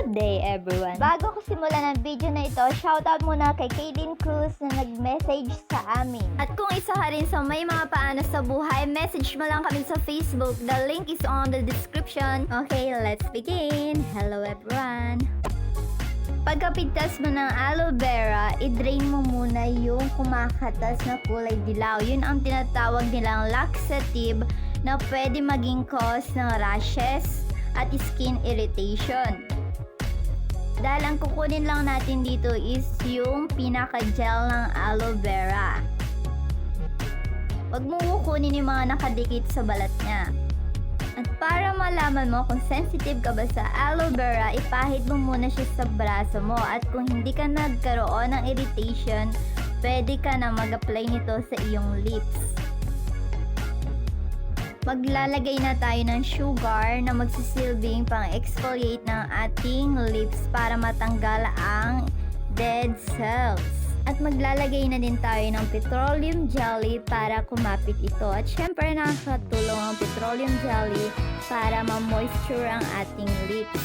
Good day everyone! Bago ko simulan ang video na ito, shoutout muna kay Kaylin Cruz na nag-message sa amin. At kung isa ka rin sa may mga paano sa buhay, message mo lang kami sa Facebook. The link is on the description. Okay, let's begin! Hello everyone! Pagkapintas mo ng aloe vera, i-drain mo muna yung kumakatas na kulay dilaw. Yun ang tinatawag nilang laxative na pwede maging cause ng rashes at skin irritation. Dahil ang kukunin lang natin dito is yung pinaka-gel ng aloe vera. Huwag mo kukunin yung mga nakadikit sa balat niya. At para malaman mo kung sensitive ka ba sa aloe vera, ipahid mo muna siya sa braso mo. At kung hindi ka nagkaroon ng irritation, pwede ka na mag-apply nito sa iyong lips. Maglalagay na tayo ng sugar na magsisilbing pang-exfoliate ng ating lips para matanggal ang dead cells. At maglalagay na din tayo ng petroleum jelly para kumapit ito. At syempre nakakatulong ang petroleum jelly para ma-moisture ang ating lips.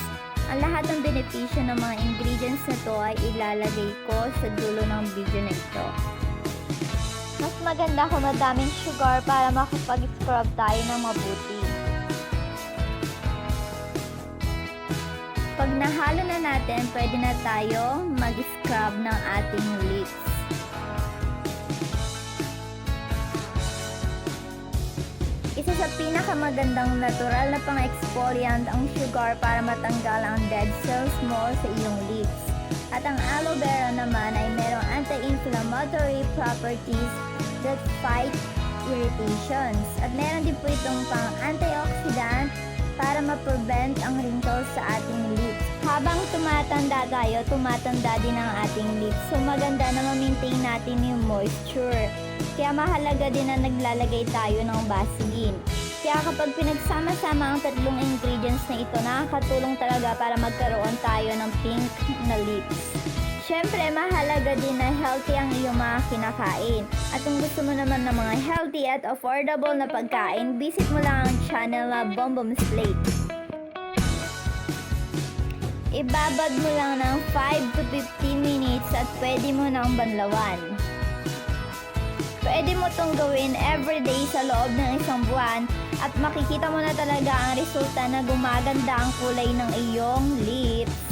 Ang lahat ng benepisyo ng mga ingredients na to ay ilalagay ko sa dulo ng video na ito. Mas maganda kung madaming sugar para makapag-scrub tayo ng mabuti. Pag nahalo na natin, pwede na tayo mag-scrub ng ating lips. Isa sa pinakamagandang natural na pang-exfoliant ang sugar para matanggal ang dead cells mo sa iyong lips. At ang aloe vera naman ay merong anti-inflammatory properties that fight irritations. At meron din po itong pang-antioxidant para ma-prevent ang wrinkles sa ating lips. Habang tumatanda tayo, tumatanda din ang ating lips. So maganda na ma-maintain natin yung moisture. Kaya mahalaga din na naglalagay tayo ng Vaseline. Kaya kapag pinagsama-sama ang tatlong ingredients na ito, nakakatulong talaga para magkaroon tayo ng pink na lips. Siyempre, mahalaga din na healthy ang iyong mga kinakain. At kung gusto mo naman ng mga healthy at affordable na pagkain, visit mo lang ang channel na Bombom Slate. Ibabad mo lang ng 5 to 15 minutes at pwede mo nang banlawan. Pwede mo itong gawin everyday sa loob ng isang buwan at makikita mo na talaga ang resulta na gumaganda ang kulay ng iyong lips.